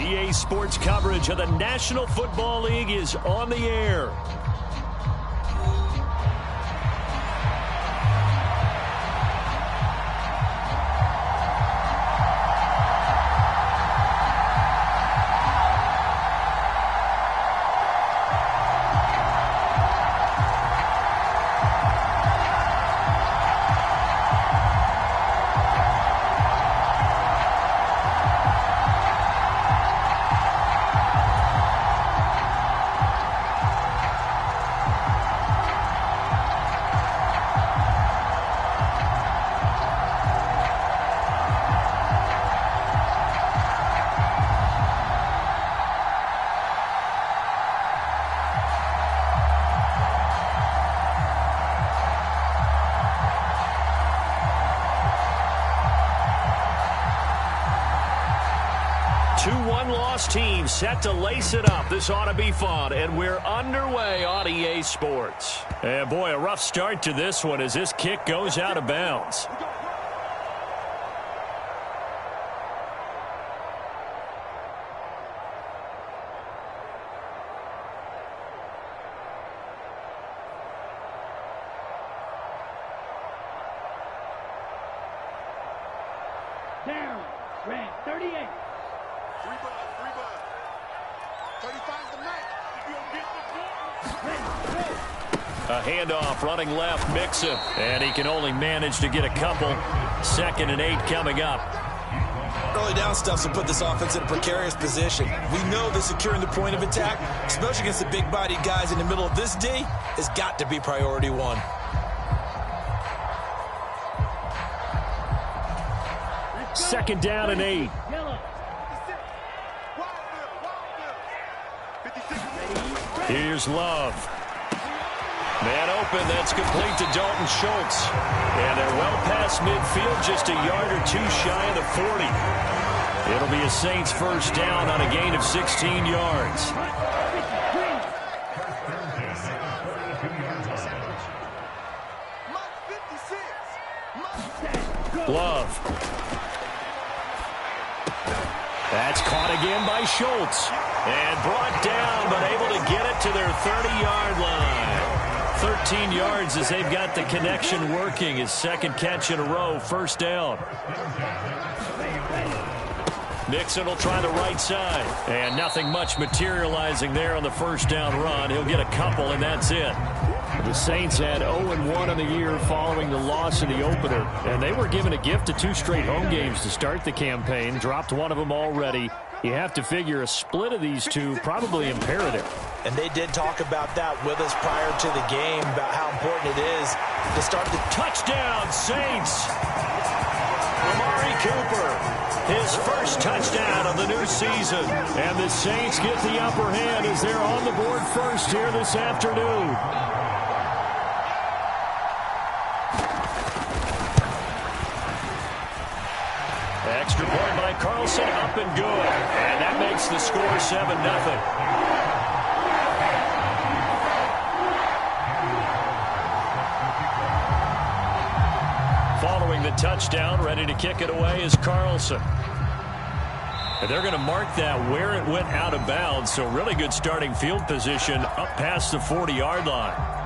EA Sports coverage of the National Football League is on the air. Two one-loss teams set to lace it up. This ought to be fun, and we're underway on EA Sports. And boy, a rough start to this one as this kick goes out of bounds. Down, red, 38. Free ball. 35 the night. A handoff running left, Mixon. And he can only manage to get a couple. 2nd and 8 coming up. Early down stuff will put this offense in a precarious position. We know that securing the point of attack, especially against the big-bodied guys in the middle of this D, has got to be priority one. Second down and 8. Here's Love. Man open, that's complete to Dalton Schultz. And they're well past midfield, just a yard or two shy of the 40. It'll be a Saints first down on a gain of 16 yards. Love. That's caught again by Schultz. And brought down, but able to get it to their 30-yard line. 13 yards as they've got the connection working. His second catch in a row, first down. Mixon will try the right side. And nothing much materializing there on the first down run. He'll get a couple, and that's it. The Saints had 0-1 on the year following the loss in the opener. And they were given a gift of 2 straight home games to start the campaign. Dropped one of them already. You have to figure a split of these two probably imperative. And they did talk about that with us prior to the game, about how important it is to start the touchdown, Saints. Amari Cooper, his first touchdown of the new season. And the Saints get the upper hand as they're on the board first here this afternoon. Extra point by Carlson, up and good. And that makes the score 7-0. Following the touchdown, ready to kick it away is Carlson. And they're going to mark that where it went out of bounds, so really good starting field position up past the 40-yard line.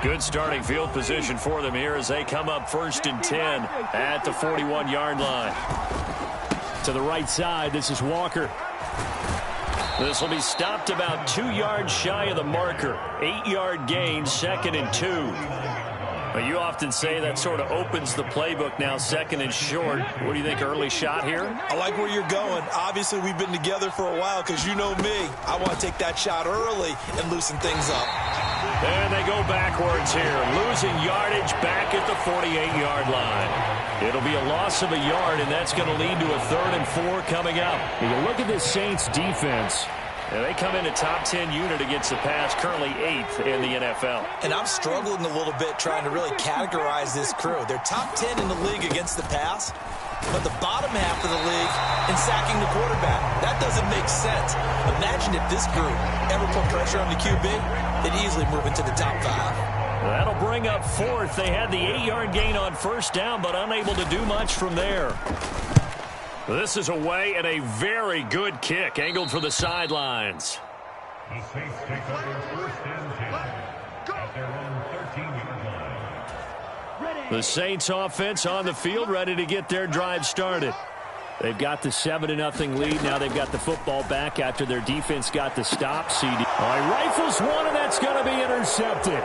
Good starting field position for them here as they come up 1st and 10 at the 41-yard line. To the right side, this is Walker. This will be stopped about 2 yards shy of the marker. 8-yard gain, 2nd and 2. But you often say that sort of opens the playbook now, 2nd and short. What do you think, early shot here? I like where you're going. Obviously, we've been together for a while because you know me. I want to take that shot early and loosen things up. And they go backwards here, losing yardage back at the 48-yard line. It'll be a loss of a yard, and that's going to lead to a 3rd and 4 coming up. When you look at this Saints defense, and they come in a top 10 unit against the pass, currently 8th in the NFL. And I'm struggling a little bit trying to really categorize this crew. They're top 10 in the league against the pass, but the bottom half of the league in sacking the quarterback. That doesn't make sense. Imagine if this group ever put pressure on the QB, they'd easily move into the top 5. That'll bring up fourth. They had the 8-yard gain on first down, but unable to do much from there. This is away and a very good kick, angled for the sidelines. The Saints take over first and 10 at their own 13-yard line. The Saints offense on the field, ready to get their drive started. They've got the 7-0 lead. Now they've got the football back after their defense got the stop. CD rifles one, and that's going to be intercepted.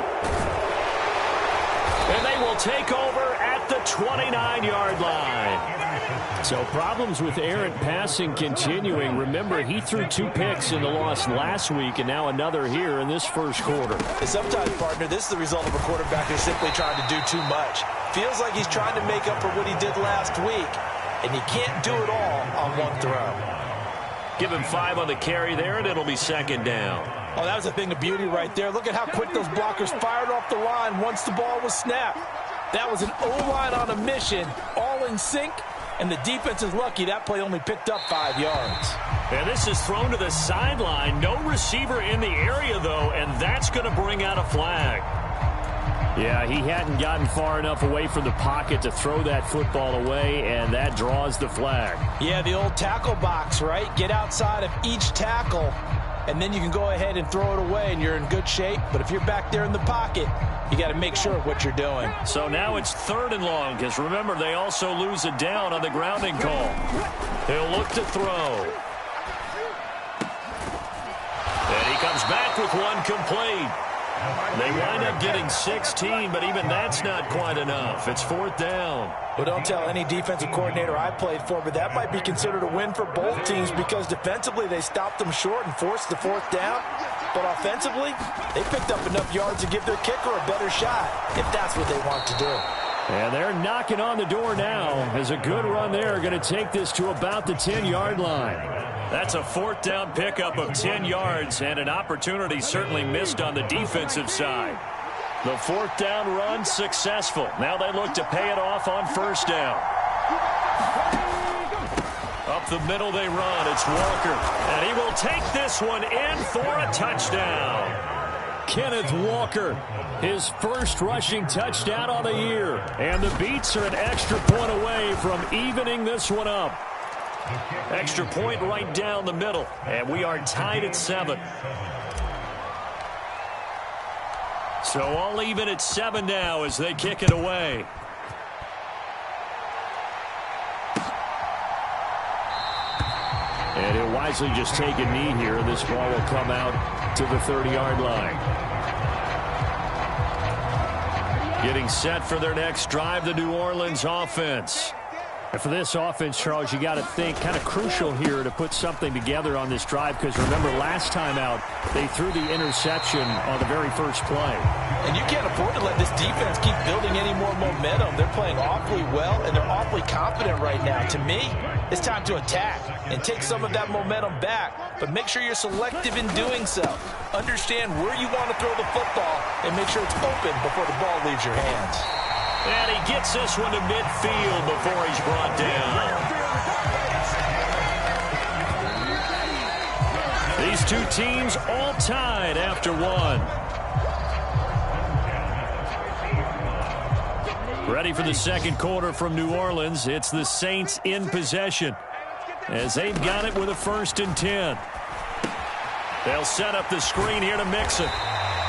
And they will take over at the 29-yard line. So problems with errant passing continuing. Remember, he threw 2 picks in the loss last week, and now another here in this first quarter. And sometimes, partner, this is the result of a quarterback who's simply trying to do too much. Feels like he's trying to make up for what he did last week, and he can't do it all on one throw. Give him 5 on the carry there, and it'll be second down. Oh, that was a thing of beauty right there. Look at how quick those blockers fired off the line once the ball was snapped. That was an O-line on a mission, all in sync, and the defense is lucky that play only picked up 5 yards. And this is thrown to the sideline. No receiver in the area, though, and that's going to bring out a flag. Yeah, he hadn't gotten far enough away from the pocket to throw that football away, and that draws the flag. Yeah, the old tackle box, right? Get outside of each tackle, and then you can go ahead and throw it away, and you're in good shape. But if you're back there in the pocket, you got to make sure of what you're doing. So now it's 3rd and long, because remember, they also lose a down on the grounding call. He'll look to throw. And he comes back with one complete. They wind up getting 16, but even that's not quite enough. It's 4th down. Well, don't tell any defensive coordinator I played for, but that might be considered a win for both teams because defensively they stopped them short and forced the 4th down. But offensively, they picked up enough yards to give their kicker a better shot if that's what they want to do. And they're knocking on the door now as a good run there going to take this to about the 10-yard line. That's a 4th down pickup of 10 yards and an opportunity certainly missed on the defensive side. The 4th down run successful. Now they look to pay it off on first down. Up the middle they run. It's Walker. And he will take this one in for a touchdown. Kenneth Walker, his first rushing touchdown on the year. And the Beats are an extra point away from evening this one up. Extra point right down the middle. And we are tied at 7. So all even at 7 now as they kick it away. And he'll wisely just take a knee here. This ball will come out to the 30-yard line. Getting set for their next drive, the New Orleans offense. And for this offense, Charles, you got to think kind of crucial here to put something together on this drive because remember last time out they threw the interception on the very first play. And you can't afford to let this defense keep building any more momentum. They're playing awfully well and they're awfully confident right now. To me, it's time to attack and take some of that momentum back, but make sure you're selective in doing so. Understand where you want to throw the football and make sure it's open before the ball leaves your hands. And he gets this one to midfield before he's brought down. These two teams all tied after one. Ready for the second quarter from New Orleans. It's the Saints in possession as they've got it with a 1st and 10. They'll set up the screen here to Mixon.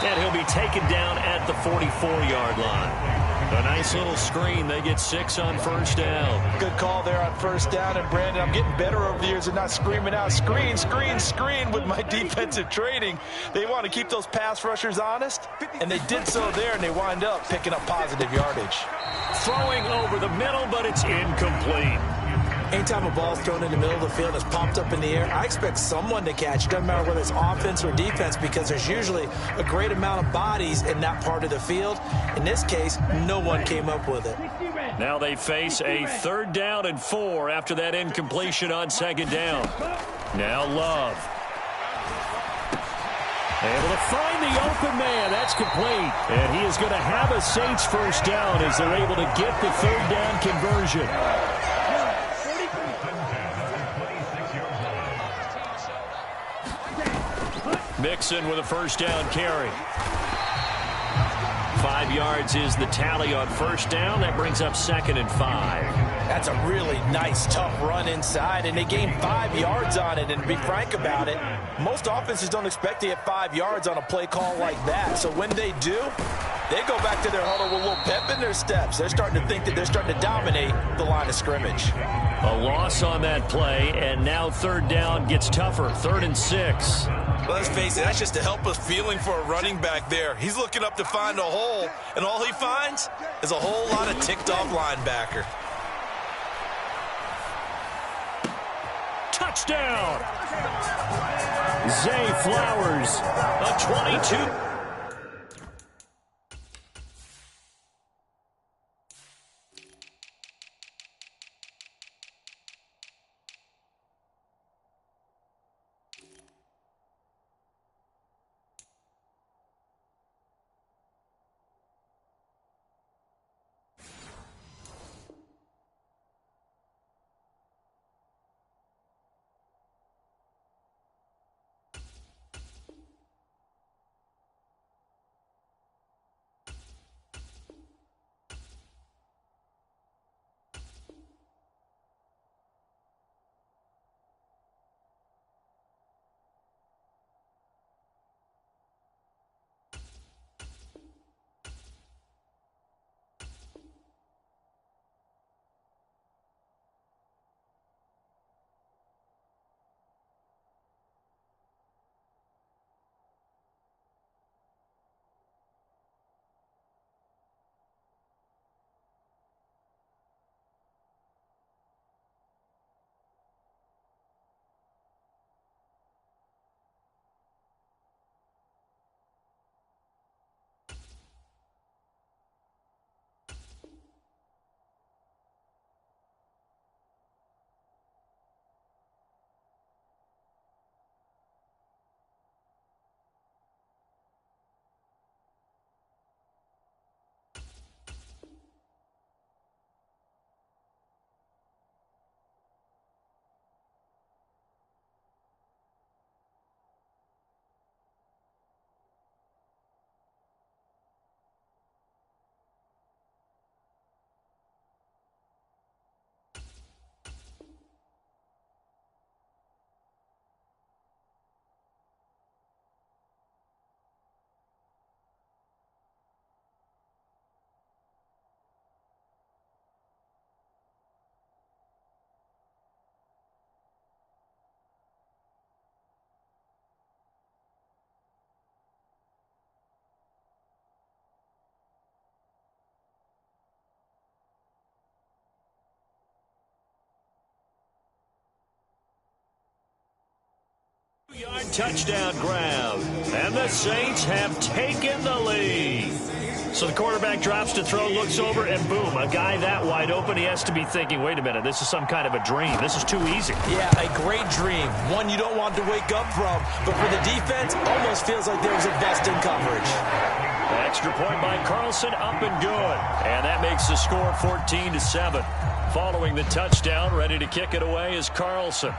And he'll be taken down at the 44-yard line. A nice little screen. They get 6 on first down. Good call there on first down. And, Brandon, I'm getting better over the years and not screaming out, screen, screen, screen with my defensive training. They want to keep those pass rushers honest, and they did so there, and they wind up picking up positive yardage. Throwing over the middle, but it's incomplete. Anytime a ball's thrown in the middle of the field, it's popped up in the air, I expect someone to catch. It doesn't matter whether it's offense or defense because there's usually a great amount of bodies in that part of the field. In this case, no one came up with it. Now they face a 3rd down and 4 after that incompletion on 2nd down. Now Love. Able to find the open man. That's complete. And he is going to have a Saints first down as they're able to get the 3rd down conversion. Mixon with a first down carry. 5 yards is the tally on first down. That brings up 2nd and 5. That's a really nice, tough run inside, and they gained 5 yards on it. And to be frank about it, most offenses don't expect to get 5 yards on a play call like that. So when they do, they go back to their huddle with a little pep in their steps. They're starting to think that they're starting to dominate the line of scrimmage. A loss on that play, and now 3rd down gets tougher. 3rd and 6. Well, let's face it, that's just a helpless feeling for a running back there. He's looking up to find a hole, and all he finds is a whole lot of ticked-off linebacker. Touchdown! Zay Flowers, a 22. Yard touchdown grab, and the Saints have taken the lead. So the quarterback drops to throw, looks over, and boom, a guy that wide open, he has to be thinking, wait a minute, this is some kind of a dream. This is too easy. Yeah, a great dream. One you don't want to wake up from. But for the defense, almost feels like there was a vest in coverage. Extra point by Carlson, up and good. And that makes the score 14-7. Following the touchdown, ready to kick it away is Carlson.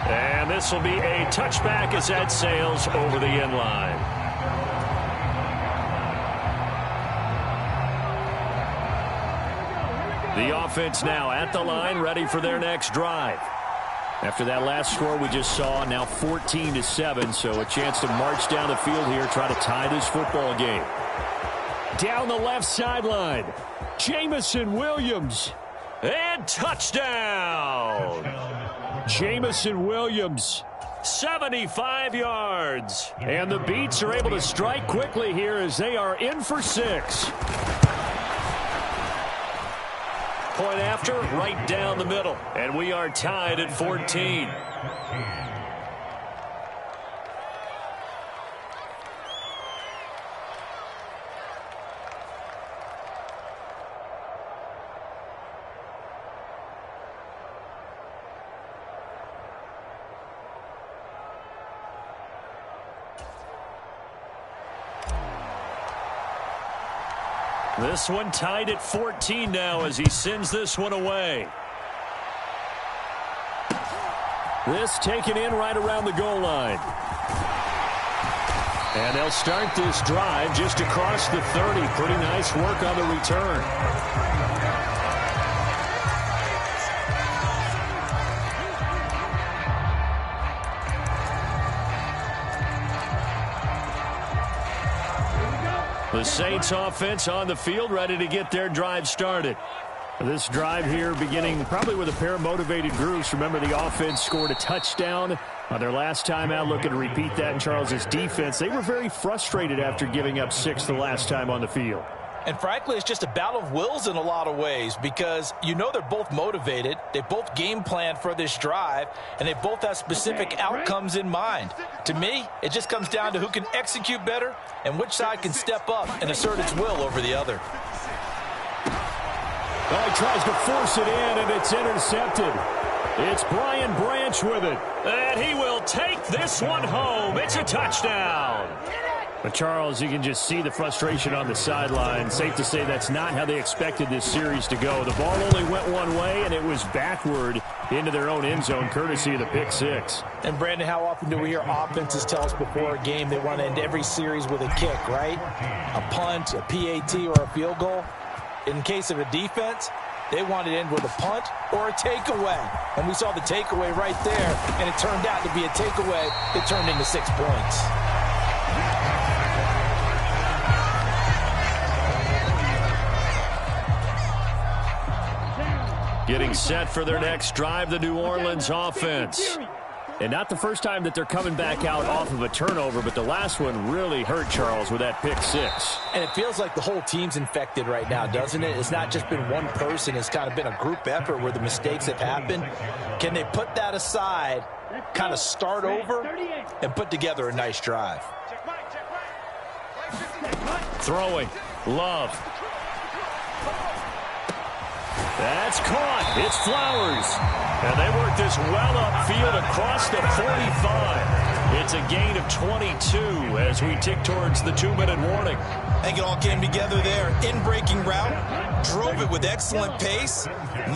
And this will be a touchback as that sails over the end line. The offense now at the line, ready for their next drive. After that last score we just saw, now 14-7, so a chance to march down the field here, try to tie this football game. Down the left sideline, Jameson Williams, and touchdown! Jameson Williams, 75 yards. And the Beats are able to strike quickly here as they are in for 6. Point after, right down the middle. And we are tied at 14. This one tied at 14 now as he sends this one away. This taken in right around the goal line. And they'll start this drive just across the 30. Pretty nice work on the return. The Saints offense on the field, ready to get their drive started. This drive here beginning probably with a pair of motivated groups. Remember, the offense scored a touchdown on their last time out, looking to repeat that in Charles's defense. They were very frustrated after giving up 6 the last time on the field. And frankly, it's just a battle of wills in a lot of ways because you know they're both motivated. They both game planned for this drive, and they both have specific outcomes in mind. To me, it just comes down to who can execute better and which side can step up and assert its will over the other. Well, he tries to force it in, and it's intercepted. It's Brian Branch with it. And he will take this one home. It's a touchdown. But, Charles, you can just see the frustration on the sideline. Safe to say that's not how they expected this series to go. The ball only went one way, and it was backward into their own end zone, courtesy of the pick six. And, Brandon, how often do we hear offenses tell us before a game they want to end every series with a kick, right? A punt, a PAT, or a field goal. In case of a defense, they want to end with a punt or a takeaway. And we saw the takeaway right there, and it turned out to be a takeaway that turned into 6 points. Getting set for their next drive, the New Orleans offense. And not the first time that they're coming back out off of a turnover, but the last one really hurt Charles with that pick six. And it feels like the whole team's infected right now, doesn't it? It's not just been one person. It's kind of been a group effort where the mistakes have happened. Can they put that aside, kind of start over, and put together a nice drive? Throwing. Love. That's caught. It's Flowers. And they work this well upfield across the 45. It's a gain of 22 as we tick towards the 2-minute warning. I think it all came together there. In-breaking route, drove it with excellent pace.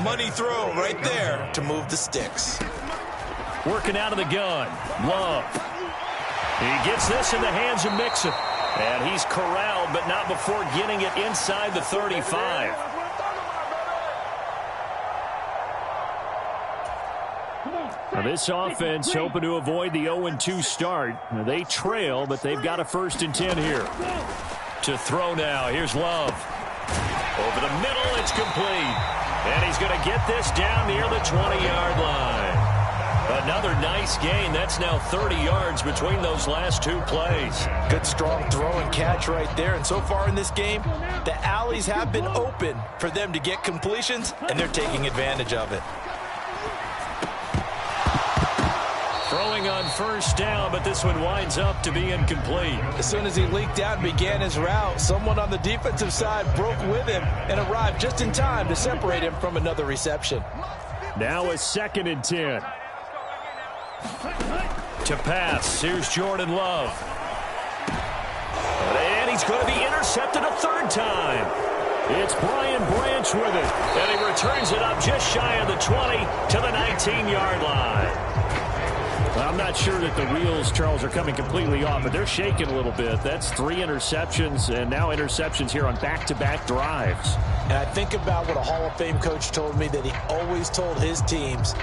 Money throw right there to move the sticks. Working out of the gun. Love. He gets this in the hands of Mixon. And he's corralled, but not before getting it inside the 35. Now this offense hoping to avoid the 0-2 start. Now they trail, but they've got a 1st and 10 here. To throw now. Here's Love. Over the middle, it's complete. And he's going to get this down near the 20-yard line. Another nice gain. That's now 30 yards between those last 2 plays. Good, strong throw and catch right there. And so far in this game, the alleys have been open for them to get completions, and they're taking advantage of it. Throwing on 1st down, but this one winds up to be incomplete. As soon as he leaked out and began his route, someone on the defensive side broke with him and arrived just in time to separate him from another reception. Now a 2nd and 10. To pass. Here's Jordan Love. And he's going to be intercepted a 3rd time. It's Brian Branch with it. And he returns it up just shy of the 20 to the 19-yard line. I'm not sure that the wheels, Charles, are coming completely off, but they're shaking a little bit. That's 3 interceptions, and now interceptions here on back-to-back drives. And I think about what a Hall of Fame coach told me that he always told his teams,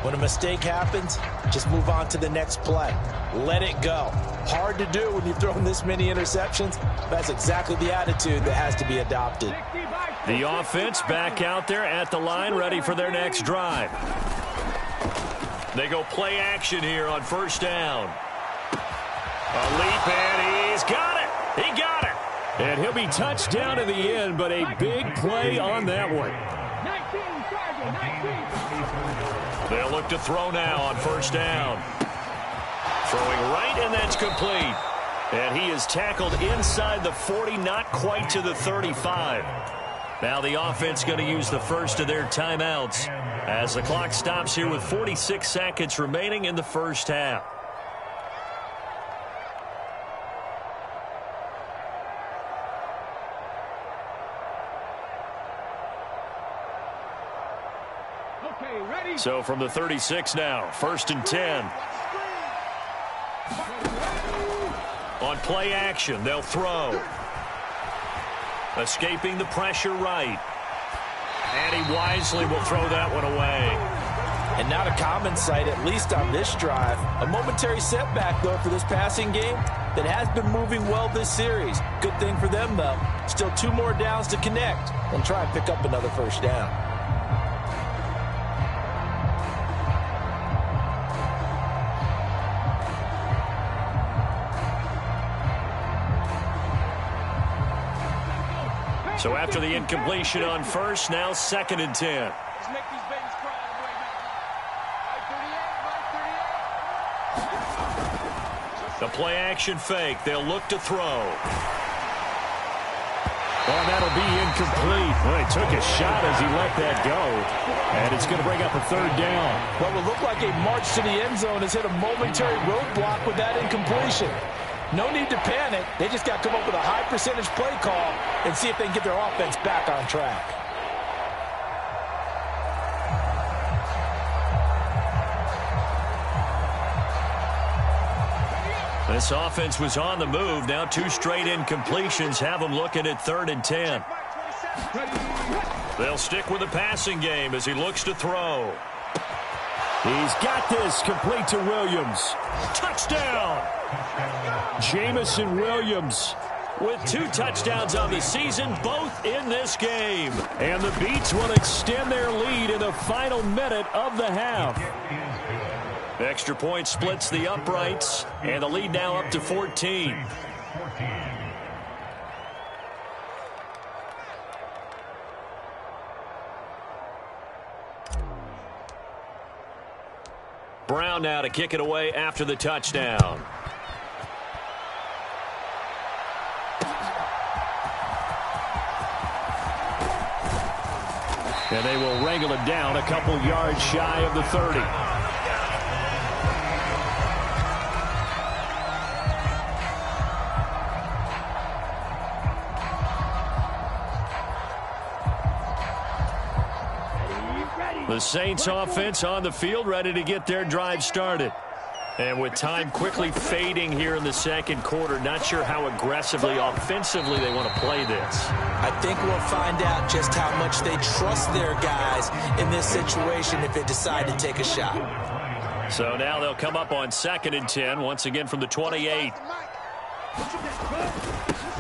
when a mistake happens, just move on to the next play. Let it go. Hard to do when you've thrown this many interceptions. That's exactly the attitude that has to be adopted. The offense back out there at the line, ready for their next drive. They go play action here on 1st down. A leap, and he's got it. He got it. And he'll be touched down in the end, but a big play on that one. 19. They'll look to throw now on 1st down. Throwing right, and that's complete. And he is tackled inside the 40, not quite to the 35. Now the offense going to use the first of their timeouts as the clock stops here with 46 seconds remaining in the 1st half. Okay, ready? So from the 36 now, 1st and 10. On play action, they'll throw. Escaping the pressure right. And he wisely will throw that one away. And not a common sight, at least on this drive. A momentary setback, though, for this passing game that has been moving well this series. Good thing for them, though. Still 2 more downs to connect and try and pick up another first down. So after the incompletion on first, now 2nd and 10. Let's make these babies cry all the way back. The play action fake. They'll look to throw. Oh, that'll be incomplete. Well, he took a shot as he let that go. And it's going to bring up a 3rd down. What will look like a march to the end zone has hit a momentary roadblock with that incompletion. No need to panic. They just got to come up with a high percentage play call and see if they can get their offense back on track. This offense was on the move. Now 2 straight incompletions have them looking at 3rd and 10. They'll stick with the passing game as he looks to throw. He's got this, complete to Williams. Touchdown! Jamison Williams with 2 touchdowns on the season, both in this game. And the Beats will extend their lead in the final minute of the half. Extra point splits the uprights, and the lead now up to 14. Brown now to kick it away after the touchdown. And they will wrangle it down a couple yards shy of the 30. The Saints offense on the field, ready to get their drive started. And with time quickly fading here in the 2nd quarter, not sure how aggressively, offensively they want to play this. I think we'll find out just how much they trust their guys in this situation if they decide to take a shot. So now they'll come up on 2nd and 10, once again from the 28.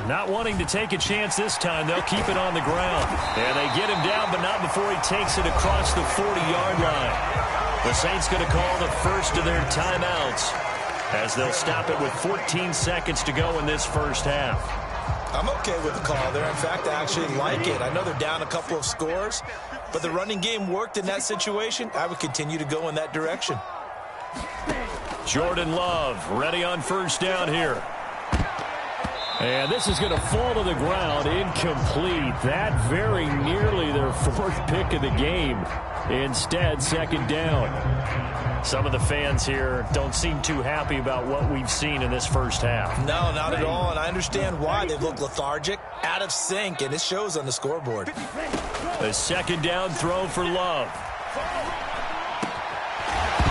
Not wanting to take a chance this time, they'll keep it on the ground. And they get him down, but not before he takes it across the 40-yard line. The Saints going to call the first of their timeouts as they'll stop it with 14 seconds to go in this first half. I'm okay with the call there. In fact, I actually like it. I know they're down a couple of scores, but the running game worked in that situation. I would continue to go in that direction. Jordan Love ready on first down here. And this is going to fall to the ground, incomplete. That very nearly their 4th pick of the game. Instead, 2nd down. Some of the fans here don't seem too happy about what we've seen in this first half. No, not at all, and I understand why. They look lethargic, out of sync, and it shows on the scoreboard. A 2nd down throw for Love.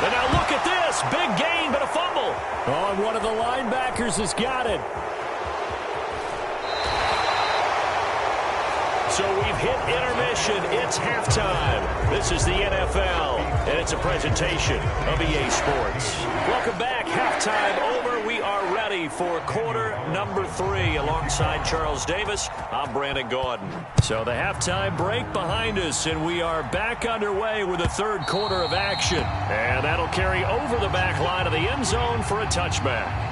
And now look at this. Big gain, but a fumble. Oh, and one of the linebackers has got it. So we've hit intermission. It's halftime. This is the NFL, and it's a presentation of EA Sports. Welcome back. Halftime over. We are ready for quarter number 3. Alongside Charles Davis, I'm Brandon Gordon. So the halftime break behind us, and we are back underway with the 3rd quarter of action. And that'll carry over the back line of the end zone for a touchback.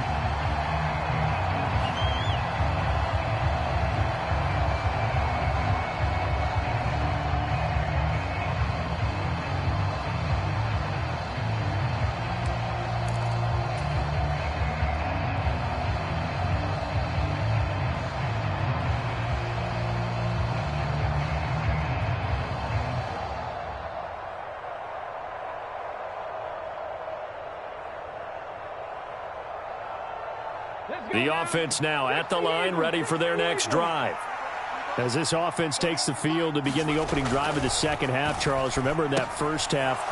The offense now at the line, ready for their next drive. As this offense takes the field to begin the opening drive of the second half, Charles, remember in that first half,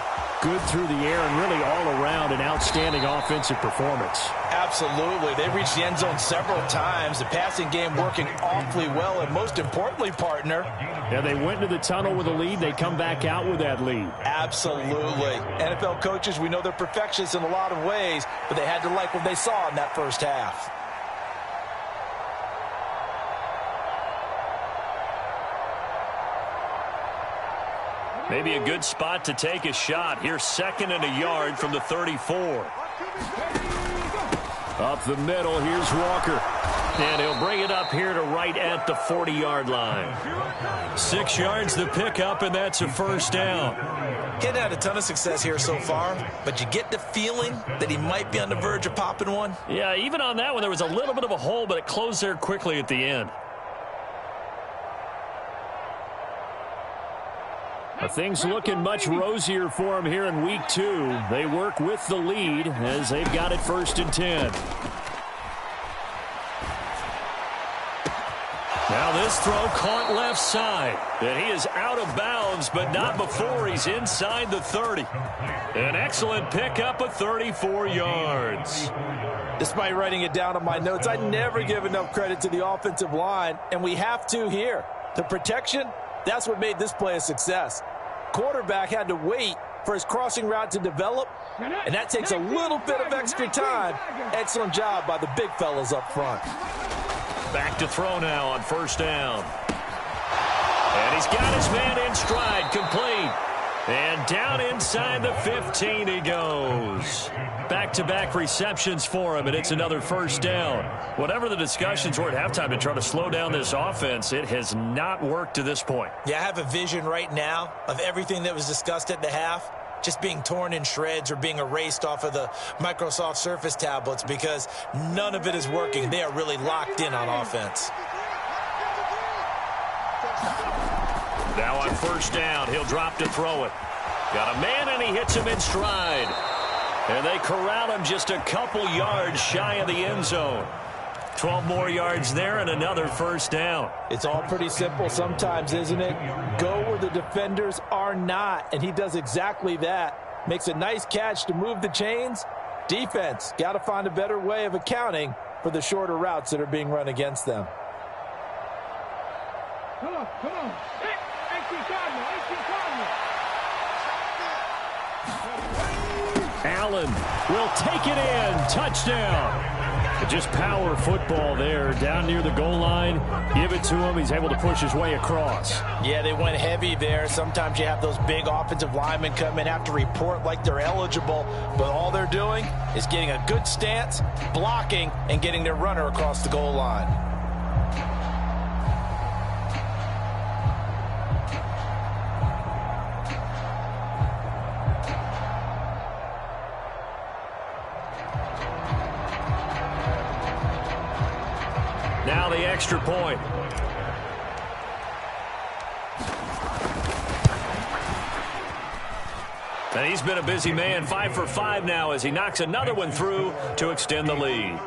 good through the air and really all around an outstanding offensive performance. Absolutely. They reached the end zone several times. The passing game working awfully well, and most importantly, partner. Yeah, they went into the tunnel with a lead. They come back out with that lead. Absolutely. NFL coaches, we know they're perfectionists in a lot of ways, but they had to like what they saw in that first half. Maybe a good spot to take a shot. Here's 2nd and a yard from the 34. Up the middle, here's Walker. And he'll bring it up here to right at the 40-yard line. 6 yards the pickup, and that's a first down. He hadn't had a ton of success here so far, but you get the feeling that he might be on the verge of popping one. Yeah, even on that one, there was a little bit of a hole, but it closed there quickly at the end. Things looking much rosier for them here in week 2. They work with the lead as they've got it 1st and 10. Now this throw caught left side. And he is out of bounds, but not before he's inside the 30. An excellent pickup of 34 yards. Despite writing it down on my notes, I never give enough credit to the offensive line, and we have to here. The protection, that's what made this play a success. Quarterback had to wait for his crossing route to develop, and that takes a little bit of extra time. Excellent job by the big fellas up front. Back to throw now on 1st down. And he's got his man in stride, complete. And down inside the 15 he goes. Back-to-back receptions for him, and it's another 1st down. Whatever the discussions were at halftime to try to slow down this offense, it has not worked to this point. Yeah, I have a vision right now of everything that was discussed at the half just being torn in shreds or being erased off of the Microsoft Surface tablets because none of it is working. They are really locked in on offense. Now on 1st down, he'll drop to throw it. Got a man, and he hits him in stride. And they corral him just a couple yards shy of the end zone. 12 more yards there and another 1st down. It's all pretty simple sometimes, isn't it? Go where the defenders are not, and he does exactly that. Makes a nice catch to move the chains. Defense, got to find a better way of accounting for the shorter routes that are being run against them. Come on. Allen will take it in. Touchdown. Just power football there down near the goal line. Give it to him. He's able to push his way across. Yeah, they went heavy there. Sometimes you have those big offensive linemen come in, have to report like they're eligible, but all they're doing is getting a good stance, blocking, and getting their runner across the goal line. Now the extra point. And he's been a busy man, 5 for 5 now as he knocks another one through to extend the lead.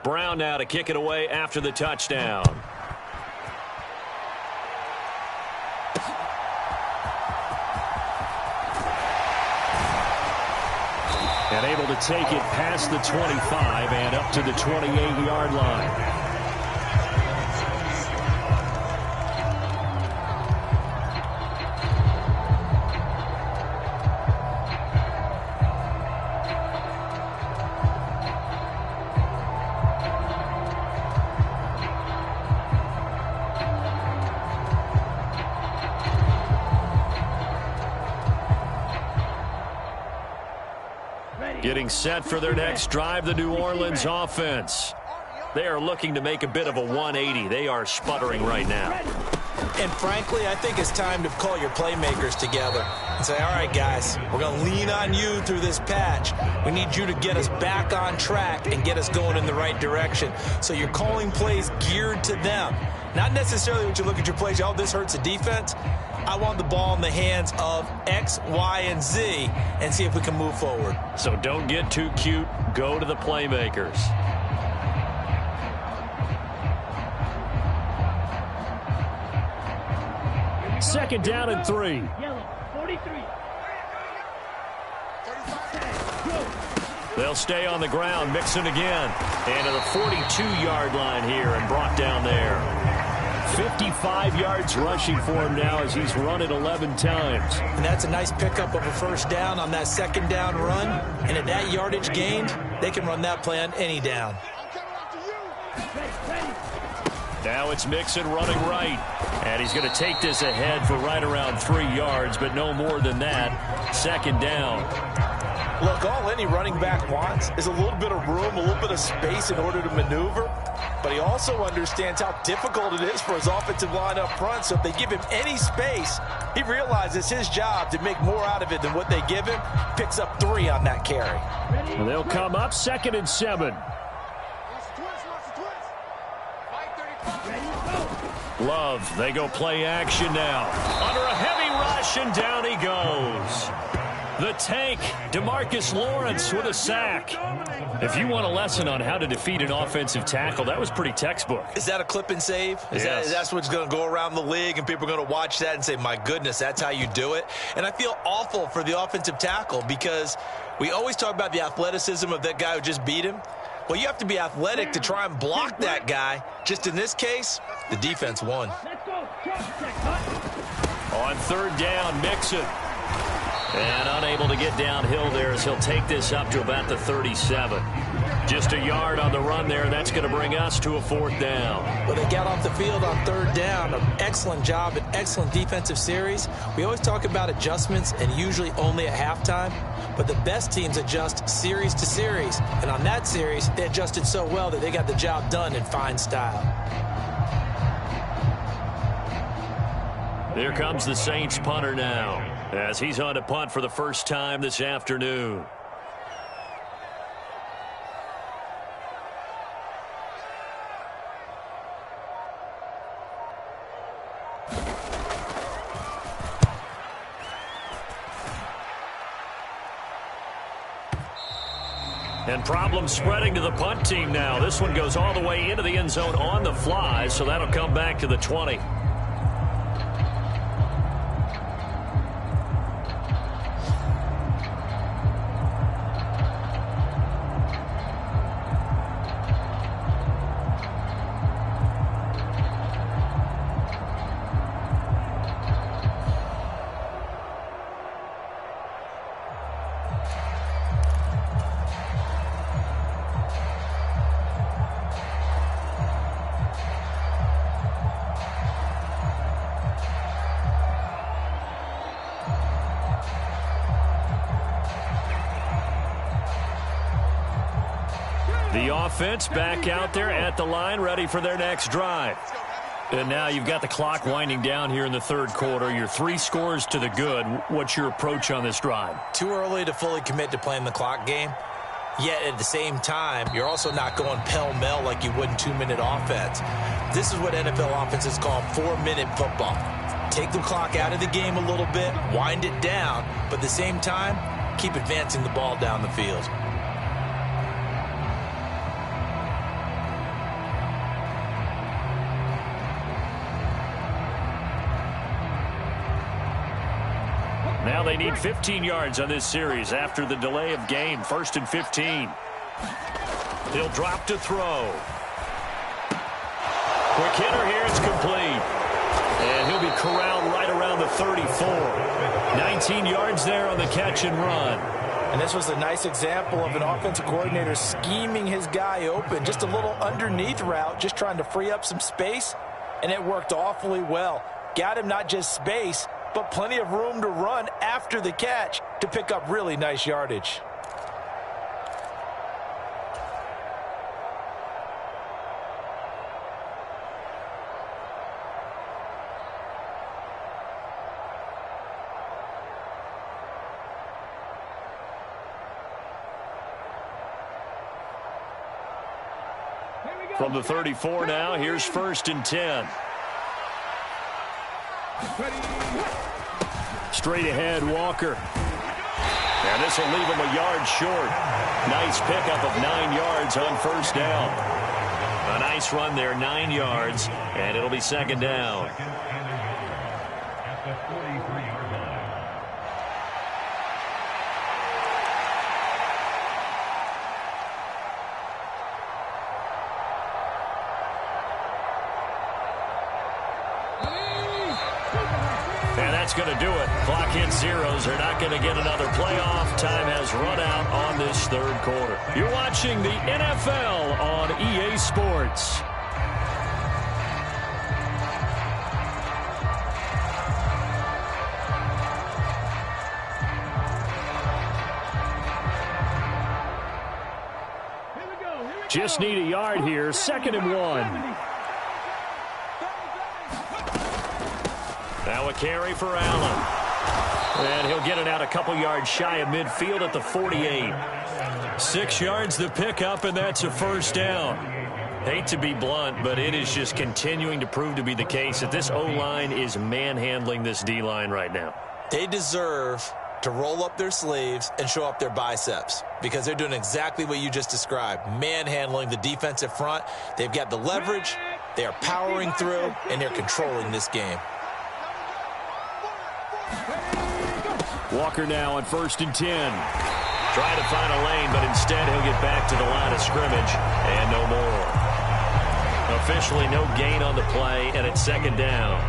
Brown now to kick it away after the touchdown. And able to take it past the 25 and up to the 28-yard line. Getting set for their next drive, the New Orleans offense. They are looking to make a bit of a 180. They are sputtering right now. And frankly, I think it's time to call your playmakers together. and say, all right, guys, we're going to lean on you through this patch. We need you to get us back on track and get us going in the right direction. So you're calling plays geared to them. Not necessarily when you look at your plays, oh, this hurts the defense. I want the ball in the hands of X, Y, and Z and see if we can move forward. So don't get too cute. Go to the playmakers. Second down and 3. Yellow, 43. They'll stay on the ground, mixing again. And to the 42-yard line here and brought down there. 55 yards rushing for him now as he's run it 11 times. And that's a nice pickup of a first down on that second down run. And at that yardage gained, they can run that play on any down. Now it's Mixon running right. And he's going to take this ahead for right around 3 yards, but no more than that. Second down. Look, all any running back wants is a little bit of room, a little bit of space in order to maneuver. But he also understands how difficult it is for his offensive line up front. So if they give him any space, he realizes his job to make more out of it than what they give him. Picks up 3 on that carry. And they'll come up 2nd and 7. Love, they go play action now. Under a heavy rush, and down he goes. The tank, DeMarcus Lawrence with a sack. If you want a lesson on how to defeat an offensive tackle, that was pretty textbook. Is that a clip and save? Yes. That's what's going to go around the league, and people are going to watch that and say, my goodness, that's how you do it? And I feel awful for the offensive tackle because we always talk about the athleticism of that guy who just beat him. Well, you have to be athletic to try and block that guy. Just in this case, the defense won. On third down, Mixon. And unable to get downhill there as he'll take this up to about the 37. Just a yard on the run there. That's going to bring us to a 4th down. Well, they got off the field on third down. An excellent job, an excellent defensive series. We always talk about adjustments and usually only at halftime. But the best teams adjust series to series. And on that series, they adjusted so well that they got the job done in fine style. Here comes the Saints punter now, as he's on to punt for the first time this afternoon. And problems spreading to the punt team now. This one goes all the way into the end zone on the fly, so that'll come back to the 20. The offense back out there at the line, ready for their next drive. And now you've got the clock winding down here in the third quarter. You're 3 scores to the good. What's your approach on this drive? Too early to fully commit to playing the clock game. Yet at the same time, you're also not going pell-mell like you would in 2-minute offense. This is what NFL offenses call 4-minute football. Take the clock out of the game a little bit, wind it down, but at the same time, keep advancing the ball down the field. Now they need 15 yards on this series after the delay of game. 1st and 15. He'll drop to throw. Quick hitter here. It's complete. And he'll be corralled right around the 34. 19 yards there on the catch and run. And this was a nice example of an offensive coordinator scheming his guy open. Just a little underneath route, just trying to free up some space. And it worked awfully well. Got him not just space, but plenty of room to run after the catch to pick up really nice yardage. From the 34 now, here's 1st and 10. Straight ahead, Walker. And this will leave him a yard short. Nice pickup of 9 yards on 1st down. A nice run there, 9 yards, and it'll be 2nd down. At the 43-yard line. And that's going to do it. Clock hits zeros. They're not going to get another playoff. Time has run out on this 3rd quarter. You're watching the NFL on EA Sports. Just need a yard here. 2nd and 1. Now a carry for Allen. And he'll get it out a couple yards shy of midfield at the 48. 6 yards the pickup, and that's a 1st down. Hate to be blunt, but it is just continuing to prove to be the case that this O-line is manhandling this D-line right now. They deserve to roll up their sleeves and show up their biceps because they're doing exactly what you just described, manhandling the defensive front. They've got the leverage, they are powering through, and they're controlling this game. Walker now on 1st and 10. Trying to find a lane, but instead he'll get back to the line of scrimmage and no more. Officially no gain on the play, and it's 2nd down.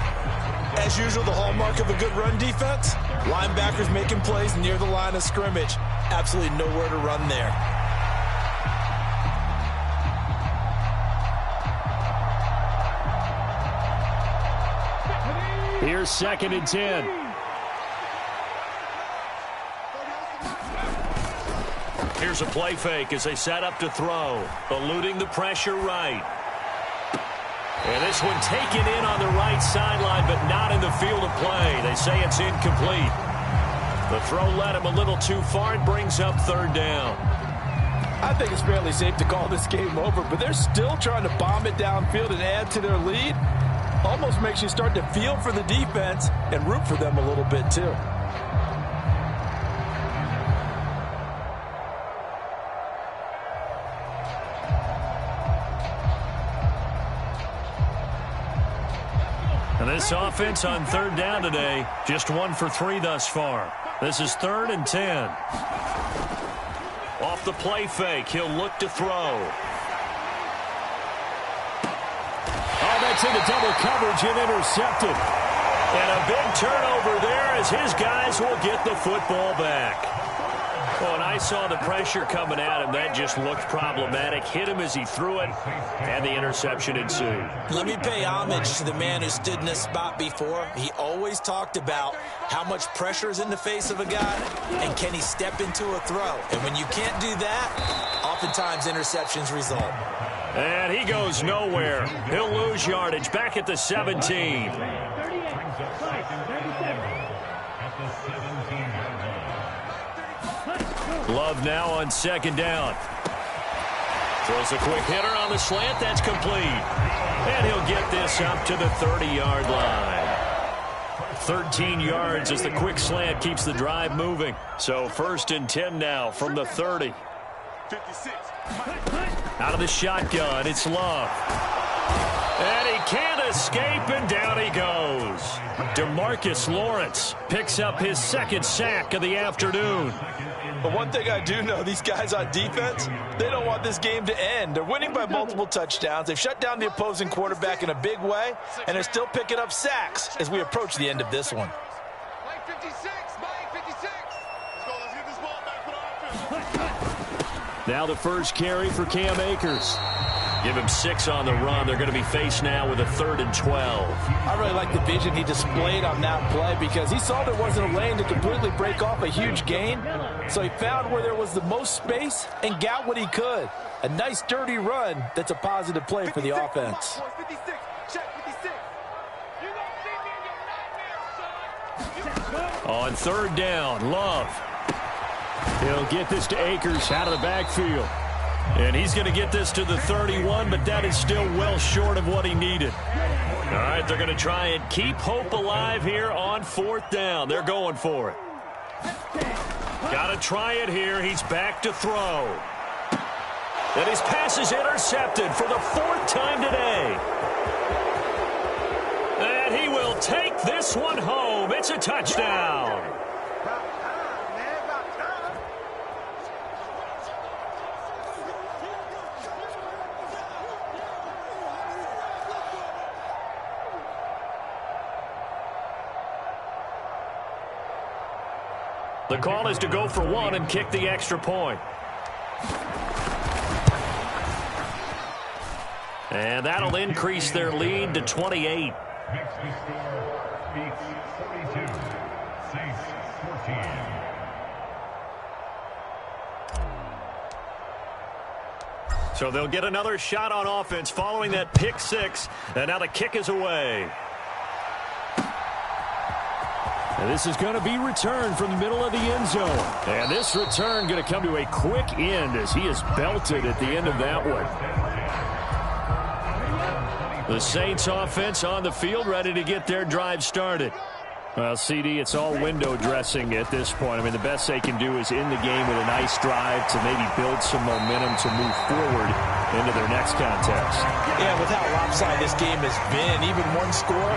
As usual, the hallmark of a good run defense, linebackers making plays near the line of scrimmage. Absolutely nowhere to run there. Here's 2nd and 10. Here's a play fake as they set up to throw. Eluding the pressure right. And this one taken in on the right sideline, but not in the field of play. They say it's incomplete. The throw led him a little too far and brings up 3rd down. I think it's fairly safe to call this game over, but they're still trying to bomb it downfield and add to their lead. Almost makes you start to feel for the defense and root for them a little bit too. And this offense on 3rd down today, just 1 for 3 thus far. This is 3rd and 10. Off the play fake, he'll look to throw. Oh, that's into double coverage and intercepted. And a big turnover there as his guys will get the football back. Well, and I saw the pressure coming at him. That just looked problematic. Hit him as he threw it, and the interception ensued. Let me pay homage to the man who stood in this spot before. He always talked about how much pressure is in the face of a guy, and can he step into a throw. And when you can't do that, oftentimes interceptions result. And he goes nowhere. He'll lose yardage back at the 17. Love now on 2nd down. Throws a quick hitter on the slant. That's complete. And he'll get this up to the 30-yard line. 13 yards as the quick slant keeps the drive moving. So 1st and 10 now from the 30. 56. Out of the shotgun, it's Love. And he can't escape, and down he goes. DeMarcus Lawrence picks up his 2nd sack of the afternoon. But one thing I do know, these guys on defense, they don't want this game to end. They're winning by multiple touchdowns. They've shut down the opposing quarterback in a big way, and they're still picking up sacks as we approach the end of this one. Mike 56. Mike 56. Let's go. Let's get this ball back for the offense. Now the first carry for Cam Akers. Give him 6 on the run. They're going to be faced now with a 3rd and 12. I really like the vision he displayed on that play because he saw there wasn't a lane to completely break off a huge gain. So he found where there was the most space and got what he could. A nice, dirty run that's a positive play for the offense. 56. Check 56. You don't see me in your nightmares, son. On 3rd down, Love. He'll get this to Akers out of the backfield. And he's going to get this to the 31, but that is still well short of what he needed. All right, they're going to try and keep hope alive here on 4th down. They're going for it. Got to try it here. He's back to throw. And his pass is intercepted for the 4th time today. And he will take this one home. It's a touchdown. The call is to go for one and kick the extra point. And that'll increase their lead to 28. Next to score, Beats 42, Saints 14. So they'll get another shot on offense following that pick six. And now the kick is away. And this is going to be returned from the middle of the end zone. And this return going to come to a quick end as he is belted at the end of that one. The Saints offense on the field ready to get their drive started. Well, CD, it's all window dressing at this point. I mean, the best they can do is in the game with a nice drive to maybe build some momentum to move forward into their next contest. Yeah, with how lopsided this game has been, even one score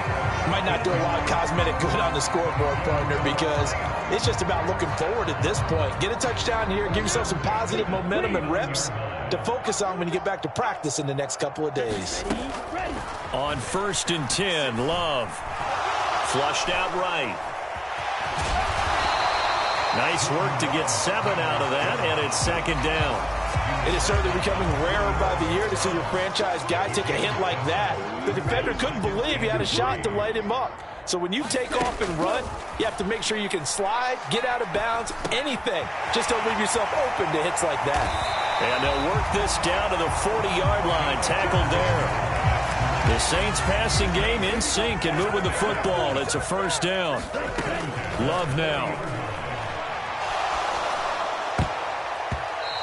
might not do a lot of cosmetic good on the scoreboard, partner, because it's just about looking forward at this point. Get a touchdown here, give yourself some positive momentum and reps to focus on when you get back to practice in the next couple of days. On 1st and 10, Love. Flushed out right. Nice work to get 7 out of that, and it's 2nd down. It is certainly becoming rarer by the year to see your franchise guy take a hit like that. The defender couldn't believe he had a shot to light him up. So when you take off and run, you have to make sure you can slide, get out of bounds, anything. Just don't leave yourself open to hits like that. And they'll work this down to the 40-yard line, tackled there. The Saints passing game in sync and moving the football. It's a 1st down. Love now.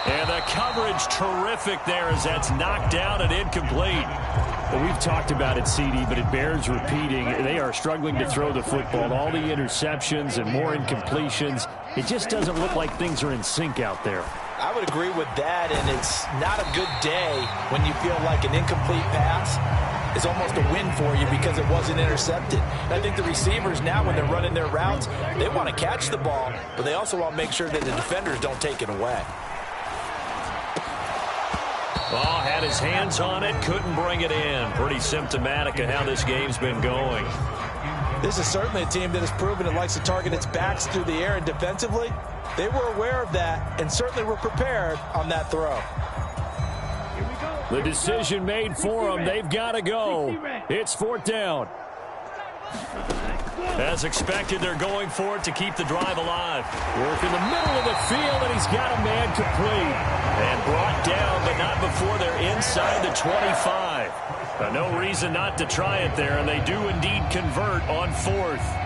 And the coverage terrific there as that's knocked down and incomplete. Well, we've talked about it, CD, but it bears repeating. They are struggling to throw the football. All the interceptions and more incompletions. It just doesn't look like things are in sync out there. I would agree with that, and it's not a good day when you feel like an incomplete pass is almost a win for you because it wasn't intercepted. And I think the receivers now, when they're running their routes, they want to catch the ball, but they also want to make sure that the defenders don't take it away. Oh, had his hands on it, couldn't bring it in. Pretty symptomatic of how this game's been going. This is certainly a team that has proven it likes to target its backs through the air, and defensively, they were aware of that and certainly were prepared on that throw. The decision made for them. They've got to go. It's 4th down. As expected, they're going for it to keep the drive alive. Work in the middle of the field, and he's got a man complete. And brought down, but not before they're inside the 25. No reason not to try it there, and they do indeed convert on 4th.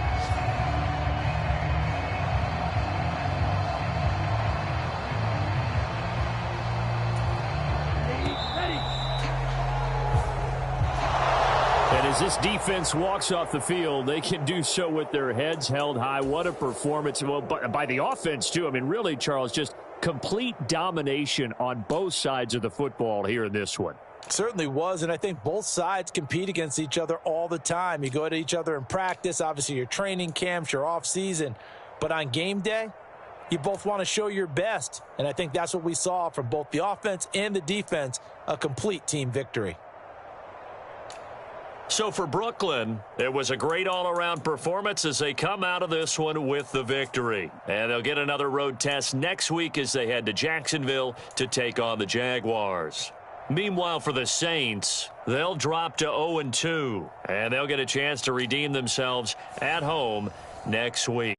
As this defense walks off the field, they can do so with their heads held high. What a performance. Well, by the offense, too. I mean, really, Charles, just complete domination on both sides of the football here in this one. Certainly was, and I think both sides compete against each other all the time. You go at each other in practice, obviously your training camps, your off-season. But on game day, you both want to show your best. And I think that's what we saw from both the offense and the defense, a complete team victory. So for Brooklyn, it was a great all-around performance as they come out of this one with the victory. And they'll get another road test next week as they head to Jacksonville to take on the Jaguars. Meanwhile, for the Saints, they'll drop to 0-2, and they'll get a chance to redeem themselves at home next week.